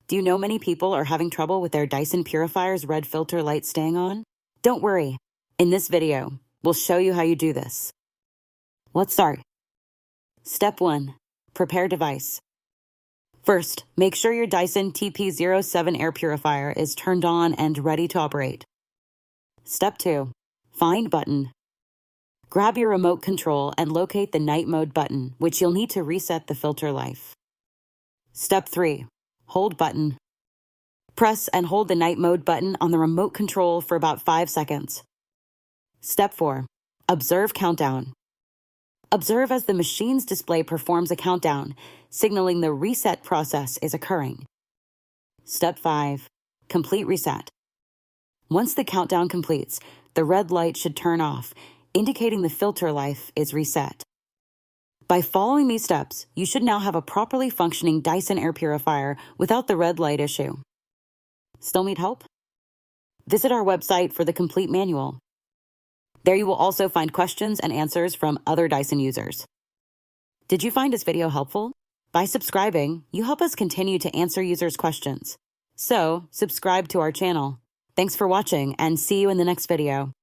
Do you know many people are having trouble with their Dyson Purifier's red filter light staying on? Don't worry. In this video, we'll show you how you do this. Let's start. Step 1. Prepare device. First, make sure your Dyson TP07 air purifier is turned on and ready to operate. Step 2. Find button. Grab your remote control and locate the night mode button, which you'll need to reset the filter life. Step 3. Hold button. Press and hold the night mode button on the remote control for about 5 seconds. Step 4. Observe countdown. Observe as the machine's display performs a countdown, signaling the reset process is occurring. Step 5. Complete reset. Once the countdown completes, the red light should turn off, indicating the filter life is reset. By following these steps, you should now have a properly functioning Dyson air purifier without the red light issue. Still need help? Visit our website for the complete manual. There you will also find questions and answers from other Dyson users. Did you find this video helpful? By subscribing, you help us continue to answer users' questions. So, subscribe to our channel. Thanks for watching and see you in the next video.